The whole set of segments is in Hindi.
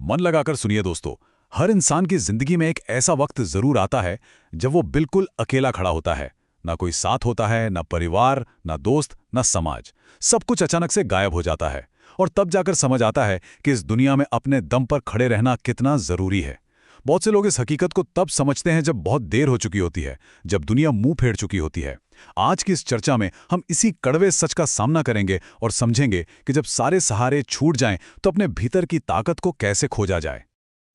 मन लगाकर सुनिए दोस्तों। हर इंसान की जिंदगी में एक ऐसा वक्त जरूर आता है जब वो बिल्कुल अकेला खड़ा होता है। ना कोई साथ होता है, ना परिवार, ना दोस्त, ना समाज। सब कुछ अचानक से गायब हो जाता है और तब जाकर समझ आता है कि इस दुनिया में अपने दम पर खड़े रहना कितना जरूरी है। बहुत से लोग इस हकीकत को तब समझते हैं जब बहुत देर हो चुकी होती है, जब दुनिया मुंह फेर चुकी होती है। आज की इस चर्चा में हम इसी कड़वे सच का सामना करेंगे और समझेंगे कि जब सारे सहारे छूट जाएं तो अपने भीतर की ताकत को कैसे खोजा जाए।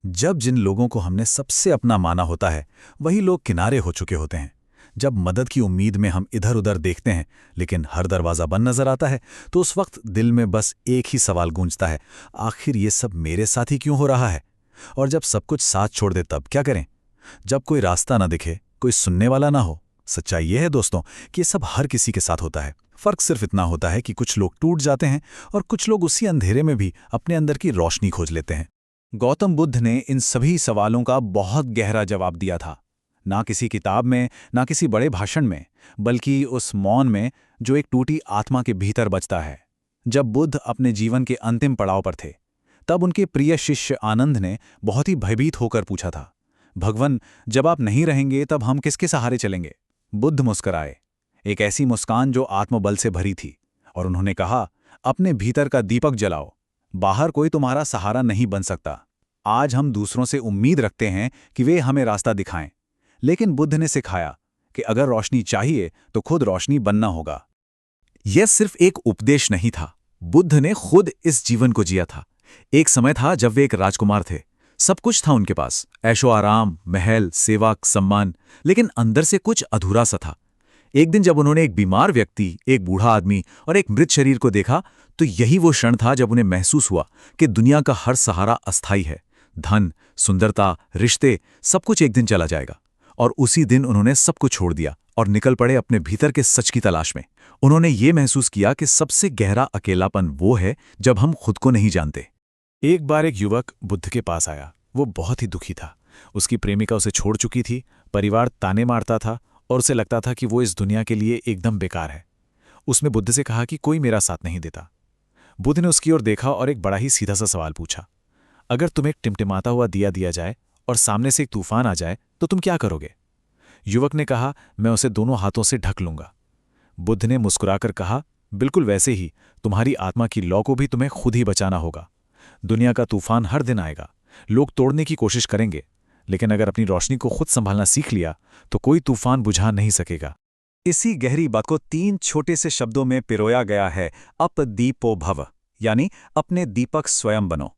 जब जिन लोगों को हमने सबसे अपना माना होता है वही लोग किनारे हो चुके होते हैं। जब मदद की उम्मीद में हम इधर उधर देखते हैं लेकिन हर दरवाज़ा बंद नजर आता है, तो उस वक्त दिल में बस एक ही सवाल गूंजता है, आखिर ये सब मेरे साथ ही क्यों हो रहा है। और जब सब कुछ साथ छोड़ दे तब क्या करें? जब कोई रास्ता ना दिखे, कोई सुनने वाला ना हो। सच्चाई ये है दोस्तों कि ये सब हर किसी के साथ होता है। फर्क सिर्फ इतना होता है कि कुछ लोग टूट जाते हैं और कुछ लोग उसी अंधेरे में भी अपने अंदर की रोशनी खोज लेते हैं। गौतम बुद्ध ने इन सभी सवालों का बहुत गहरा जवाब दिया था। ना किसी किताब में, ना किसी बड़े भाषण में, बल्कि उस मौन में जो एक टूटी आत्मा के भीतर बचता है। जब बुद्ध अपने जीवन के अंतिम पड़ाव पर थे, तब उनके प्रिय शिष्य आनंद ने बहुत ही भयभीत होकर पूछा था, भगवन, जब आप नहीं रहेंगे तब हम किसके सहारे चलेंगे? बुद्ध मुस्कुराए, एक ऐसी मुस्कान जो आत्मबल से भरी थी, और उन्होंने कहा, अपने भीतर का दीपक जलाओ। बाहर कोई तुम्हारा सहारा नहीं बन सकता। आज हम दूसरों से उम्मीद रखते हैं कि वे हमें रास्ता दिखाएं, लेकिन बुद्ध ने सिखाया कि अगर रोशनी चाहिए तो खुद रोशनी बनना होगा। यह सिर्फ एक उपदेश नहीं था, बुद्ध ने खुद इस जीवन को जिया था। एक समय था जब वे एक राजकुमार थे। सब कुछ था उनके पास, ऐशो आराम, महल, सेवा, सम्मान, लेकिन अंदर से कुछ अधूरा सा था। एक दिन जब उन्होंने एक बीमार व्यक्ति, एक बूढ़ा आदमी और एक मृत शरीर को देखा, तो यही वो क्षण था जब उन्हें महसूस हुआ कि दुनिया का हर सहारा अस्थायी है। धन, सुंदरता, रिश्ते, सब कुछ एक दिन चला जाएगा। और उसी दिन उन्होंने सब कुछ छोड़ दिया और निकल पड़े अपने भीतर के सच की तलाश में। उन्होंने ये महसूस किया कि सबसे गहरा अकेलापन वो है जब हम खुद को नहीं जानते। एक बार एक युवक बुद्ध के पास आया। वो बहुत ही दुखी था। उसकी प्रेमिका उसे छोड़ चुकी थी, परिवार ताने मारता था और उसे लगता था कि वो इस दुनिया के लिए एकदम बेकार है। उसने बुद्ध से कहा कि कोई मेरा साथ नहीं देता। बुद्ध ने उसकी ओर देखा और एक बड़ा ही सीधा सा सवाल पूछा, अगर तुम्हें एक टिमटिमाता हुआ दिया दिया जाए और सामने से एक तूफान आ जाए तो तुम क्या करोगे? युवक ने कहा, मैं उसे दोनों हाथों से ढक लूंगा। बुद्ध ने मुस्कुराकर कहा, बिल्कुल वैसे ही तुम्हारी आत्मा की लौ को भी तुम्हें खुद ही बचाना होगा। दुनिया का तूफान हर दिन आएगा, लोग तोड़ने की कोशिश करेंगे, लेकिन अगर अपनी रोशनी को खुद संभालना सीख लिया तो कोई तूफान बुझा नहीं सकेगा। इसी गहरी बात को 3 छोटे से शब्दों में पिरोया गया है, अपदीपो भव, यानी अपने दीपक स्वयं बनो।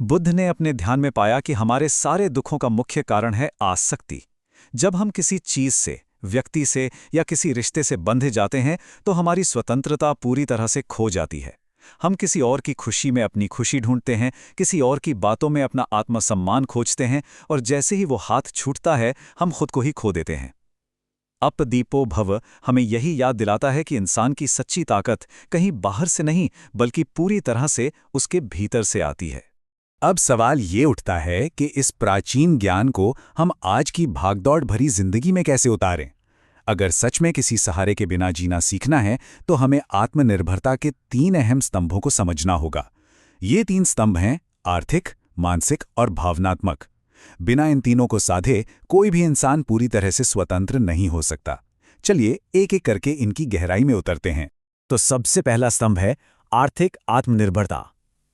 बुद्ध ने अपने ध्यान में पाया कि हमारे सारे दुखों का मुख्य कारण है आसक्ति। जब हम किसी चीज से, व्यक्ति से या किसी रिश्ते से बंधे जाते हैं तो हमारी स्वतंत्रता पूरी तरह से खो जाती है। हम किसी और की खुशी में अपनी खुशी ढूंढते हैं, किसी और की बातों में अपना आत्मसम्मान खोजते हैं, और जैसे ही वो हाथ छूटता है हम खुद को ही खो देते हैं। अपदीपो भव हमें यही याद दिलाता है कि इंसान की सच्ची ताकत कहीं बाहर से नहीं बल्कि पूरी तरह से उसके भीतर से आती है। अब सवाल ये उठता है कि इस प्राचीन ज्ञान को हम आज की भागदौड़ भरी जिंदगी में कैसे उतारें। अगर सच में किसी सहारे के बिना जीना सीखना है तो हमें आत्मनिर्भरता के 3 अहम स्तंभों को समझना होगा। ये 3 स्तंभ हैं आर्थिक, मानसिक और भावनात्मक। बिना इन तीनों को साधे कोई भी इंसान पूरी तरह से स्वतंत्र नहीं हो सकता। चलिए एक एक करके इनकी गहराई में उतरते हैं। तो सबसे पहला स्तंभ है आर्थिक आत्मनिर्भरता।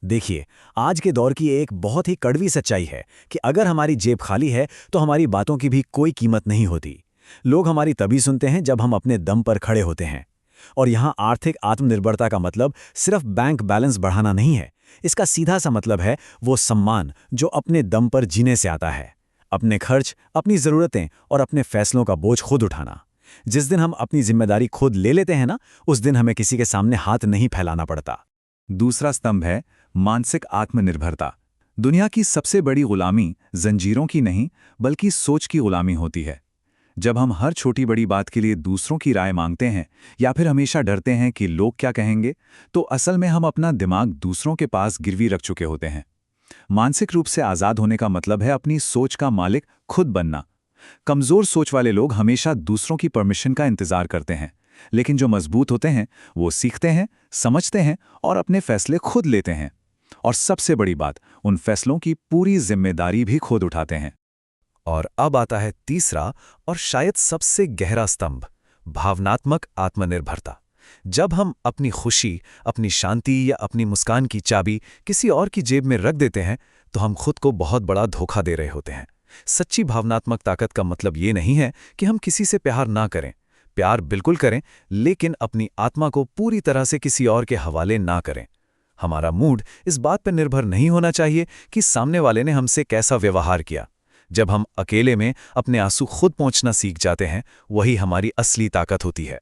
देखिए, आज के दौर की एक बहुत ही कड़वी सच्चाई है कि अगर हमारी जेब खाली है तो हमारी बातों की भी कोई कीमत नहीं होती। लोग हमारी तभी सुनते हैं जब हम अपने दम पर खड़े होते हैं। और यहाँ आर्थिक आत्मनिर्भरता का मतलब सिर्फ बैंक बैलेंस बढ़ाना नहीं है। इसका सीधा सा मतलब है वो सम्मान जो अपने दम पर जीने से आता है। अपने खर्च, अपनी ज़रूरतें और अपने फैसलों का बोझ खुद उठाना। जिस दिन हम अपनी जिम्मेदारी खुद ले लेते हैं ना, उस दिन हमें किसी के सामने हाथ नहीं फैलाना पड़ता। दूसरा स्तंभ है मानसिक आत्मनिर्भरता। दुनिया की सबसे बड़ी गुलामी जंजीरों की नहीं बल्कि सोच की गुलामी होती है। जब हम हर छोटी बड़ी बात के लिए दूसरों की राय मांगते हैं या फिर हमेशा डरते हैं कि लोग क्या कहेंगे, तो असल में हम अपना दिमाग दूसरों के पास गिरवी रख चुके होते हैं। मानसिक रूप से आज़ाद होने का मतलब है अपनी सोच का मालिक खुद बनना। कमज़ोर सोच वाले लोग हमेशा दूसरों की परमिशन का इंतज़ार करते हैं, लेकिन जो मजबूत होते हैं वो सीखते हैं, समझते हैं और अपने फैसले खुद लेते हैं। और सबसे बड़ी बात, उन फैसलों की पूरी जिम्मेदारी भी खुद उठाते हैं। और अब आता है तीसरा और शायद सबसे गहरा स्तंभ, भावनात्मक आत्मनिर्भरता। जब हम अपनी खुशी, अपनी शांति या अपनी मुस्कान की चाबी किसी और की जेब में रख देते हैं, तो हम खुद को बहुत बड़ा धोखा दे रहे होते हैं। सच्ची भावनात्मक ताकत का मतलब ये नहीं है कि हम किसी से प्यार ना करें। प्यार बिल्कुल करें, लेकिन अपनी आत्मा को पूरी तरह से किसी और के हवाले ना करें। हमारा मूड इस बात पर निर्भर नहीं होना चाहिए कि सामने वाले ने हमसे कैसा व्यवहार किया। जब हम अकेले में अपने आंसू खुद पहुंचना सीख जाते हैं, वही हमारी असली ताकत होती है।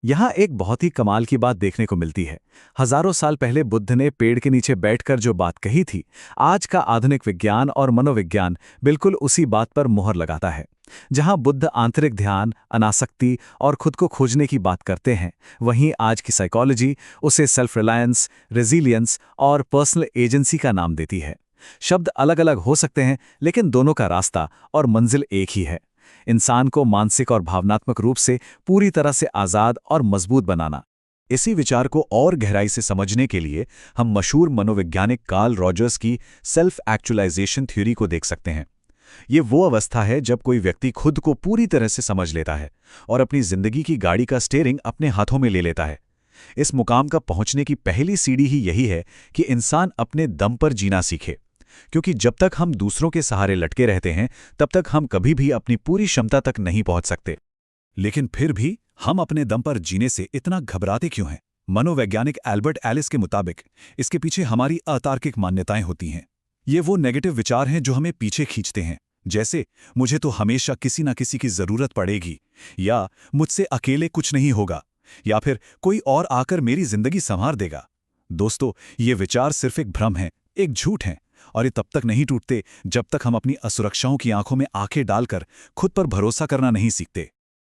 यहाँ एक बहुत ही कमाल की बात देखने को मिलती है। हजारों साल पहले बुद्ध ने पेड़ के नीचे बैठकर जो बात कही थी, आज का आधुनिक विज्ञान और मनोविज्ञान बिल्कुल उसी बात पर मुहर लगाता है। जहाँ बुद्ध आंतरिक ध्यान, अनासक्ति और खुद को खोजने की बात करते हैं, वहीं आज की साइकोलॉजी उसे सेल्फ रिलायंस, रेजिलियंस और पर्सनल एजेंसी का नाम देती है। शब्द अलग अलग हो सकते हैं, लेकिन दोनों का रास्ता और मंजिल एक ही है: इंसान को मानसिक और भावनात्मक रूप से पूरी तरह से आज़ाद और मजबूत बनाना। इसी विचार को और गहराई से समझने के लिए हम मशहूर मनोवैज्ञानिक कार्ल रॉजर्स की सेल्फ एक्चुअलाइजेशन थ्योरी को देख सकते हैं। ये वो अवस्था है जब कोई व्यक्ति खुद को पूरी तरह से समझ लेता है और अपनी जिंदगी की गाड़ी का स्टीयरिंग अपने हाथों में ले लेता है। इस मुकाम का पहुंचने की पहली सीढ़ी ही यही है कि इंसान अपने दम पर जीना सीखे, क्योंकि जब तक हम दूसरों के सहारे लटके रहते हैं, तब तक हम कभी भी अपनी पूरी क्षमता तक नहीं पहुंच सकते। लेकिन फिर भी हम अपने दम पर जीने से इतना घबराते क्यों हैं? मनोवैज्ञानिक एल्बर्ट एलिस के मुताबिक इसके पीछे हमारी अतार्किक मान्यताएं होती हैं। ये वो नेगेटिव विचार हैं जो हमें पीछे खींचते हैं, जैसे मुझे तो हमेशा किसी न किसी की जरूरत पड़ेगी, या मुझसे अकेले कुछ नहीं होगा, या फिर कोई और आकर मेरी जिंदगी संवार देगा। दोस्तों, ये विचार सिर्फ एक भ्रम है, एक झूठ है, और ये तब तक नहीं टूटते जब तक हम अपनी असुरक्षाओं की आंखों में आंखें डालकर खुद पर भरोसा करना नहीं सीखते।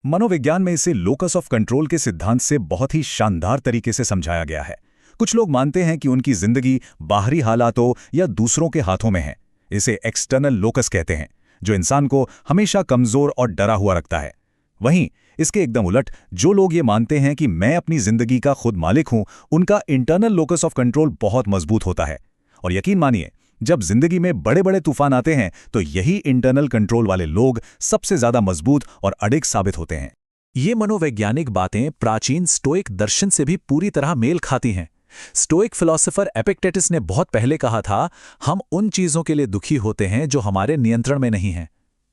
मनोविज्ञान में इसे लोकस ऑफ कंट्रोल के सिद्धांत से बहुत ही शानदार तरीके से समझाया गया है। कुछ लोग मानते हैं कि उनकी जिंदगी बाहरी हालातों या दूसरों के हाथों में है। इसे एक्सटर्नल लोकस कहते हैं, जो इंसान को हमेशा कमजोर और डरा हुआ रखता है। वहीं इसके एकदम उलट जो लोग ये मानते हैं कि मैं अपनी जिंदगी का खुद मालिक हूं, उनका इंटरनल लोकस ऑफ कंट्रोल बहुत मजबूत होता है। और यकीन मानिए, जब जिंदगी में बड़े बड़े तूफान आते हैं, तो यही इंटरनल कंट्रोल वाले लोग सबसे ज्यादा मजबूत और अडिग साबित होते हैं। ये मनोवैज्ञानिक बातें प्राचीन स्टोइक दर्शन से भी पूरी तरह मेल खाती हैं। स्टोइक फिलोसोफर एपिक्टेटस ने बहुत पहले कहा था, हम उन चीजों के लिए दुखी होते हैं जो हमारे नियंत्रण में नहीं हैं।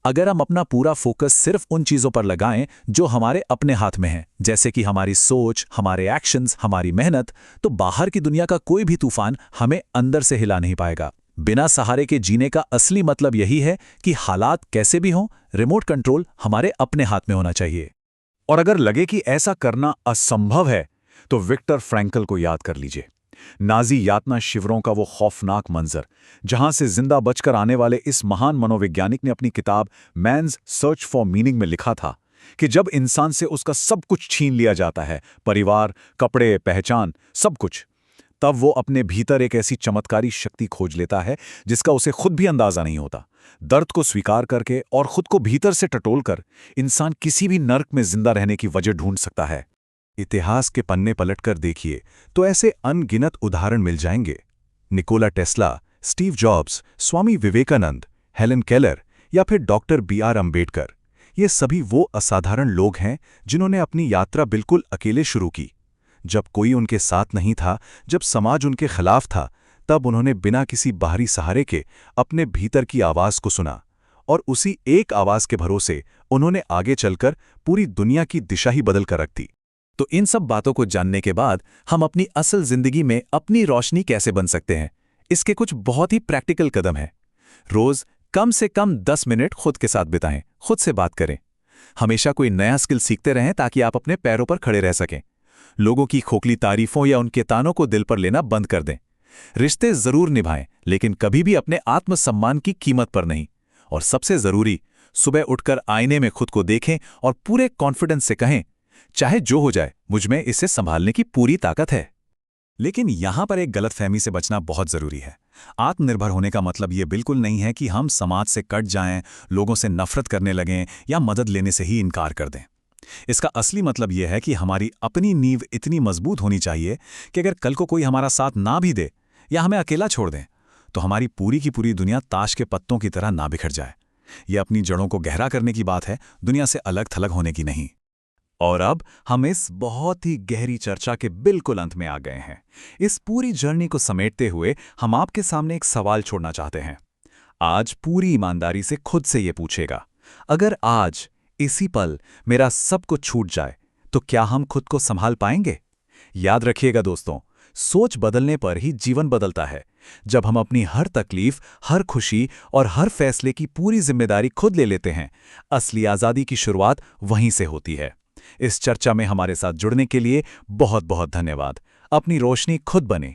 अगर हम अपना पूरा फोकस सिर्फ उन चीजों पर लगाएं जो हमारे अपने हाथ में हैं, जैसे कि हमारी सोच, हमारे एक्शंस, हमारी मेहनत, तो बाहर की दुनिया का कोई भी तूफान हमें अंदर से हिला नहीं पाएगा। बिना सहारे के जीने का असली मतलब यही है कि हालात कैसे भी हों, रिमोट कंट्रोल हमारे अपने हाथ में होना चाहिए। और अगर लगे कि ऐसा करना असंभव है, तो विक्टर फ्रैंकल को याद कर लीजिए। नाजी यातना शिविरों का वो खौफनाक मंजर, जहां से जिंदा बचकर आने वाले इस महान मनोवैज्ञानिक ने अपनी किताब मैन्स सर्च फॉर मीनिंग में लिखा था कि जब इंसान से उसका सब कुछ छीन लिया जाता है, परिवार, कपड़े, पहचान, सब कुछ, तब वो अपने भीतर एक ऐसी चमत्कारी शक्ति खोज लेता है जिसका उसे खुद भी अंदाजा नहीं होता। दर्द को स्वीकार करके और खुद को भीतर से टटोलकर इंसान किसी भी नर्क में जिंदा रहने की वजह ढूंढ सकता है। इतिहास के पन्ने पलटकर देखिए तो ऐसे अनगिनत उदाहरण मिल जाएंगे। Nikola Tesla, Steve jobs, Swami Vivekananda, Helen Keller या फिर डॉक्टर B.R. अम्बेडकर, ये सभी वो असाधारण लोग हैं जिन्होंने अपनी यात्रा बिल्कुल अकेले शुरू की। जब कोई उनके साथ नहीं था, जब समाज उनके खिलाफ था, तब उन्होंने बिना किसी बाहरी सहारे के अपने भीतर की आवाज को सुना, और उसी एक आवाज के भरोसे उन्होंने आगे चलकर पूरी दुनिया की दिशा ही बदल कर रख दी। तो इन सब बातों को जानने के बाद हम अपनी असल जिंदगी में अपनी रोशनी कैसे बन सकते हैं, इसके कुछ बहुत ही प्रैक्टिकल कदम हैं। रोज कम से कम 10 मिनट खुद के साथ बिताएं, खुद से बात करें। हमेशा कोई नया स्किल सीखते रहें ताकि आप अपने पैरों पर खड़े रह सकें। लोगों की खोखली तारीफों या उनके तानों को दिल पर लेना बंद कर दें। रिश्ते जरूर निभाएं, लेकिन कभी भी अपने आत्मसम्मान की कीमत पर नहीं। और सबसे जरूरी, सुबह उठकर आईने में खुद को देखें और पूरे कॉन्फिडेंस से कहें, चाहे जो हो जाए, मुझ में इसे संभालने की पूरी ताकत है। लेकिन यहां पर एक गलतफहमी से बचना बहुत जरूरी है। आत्मनिर्भर होने का मतलब ये बिल्कुल नहीं है कि हम समाज से कट जाएं, लोगों से नफरत करने लगें या मदद लेने से ही इनकार कर दें। इसका असली मतलब यह है कि हमारी अपनी नींव इतनी मजबूत होनी चाहिए कि अगर कल को कोई हमारा साथ ना भी दे या हमें अकेला छोड़ दें तो हमारी पूरी की पूरी दुनिया ताश के पत्तों की तरह ना बिखर जाए। ये अपनी जड़ों को गहरा करने की बात है, दुनिया से अलग थलग होने की नहीं। और अब हम इस बहुत ही गहरी चर्चा के बिल्कुल अंत में आ गए हैं। इस पूरी जर्नी को समेटते हुए हम आपके सामने एक सवाल छोड़ना चाहते हैं। आज पूरी ईमानदारी से खुद से ये पूछेगा, अगर आज इसी पल मेरा सब कुछ छूट जाए तो क्या हम खुद को संभाल पाएंगे? याद रखिएगा दोस्तों, सोच बदलने पर ही जीवन बदलता है। जब हम अपनी हर तकलीफ, हर खुशी और हर फैसले की पूरी जिम्मेदारी खुद ले लेते हैं, असली आज़ादी की शुरुआत वहीं से होती है। इस चर्चा में हमारे साथ जुड़ने के लिए बहुत बहुत धन्यवाद। अपनी रोशनी खुद बने।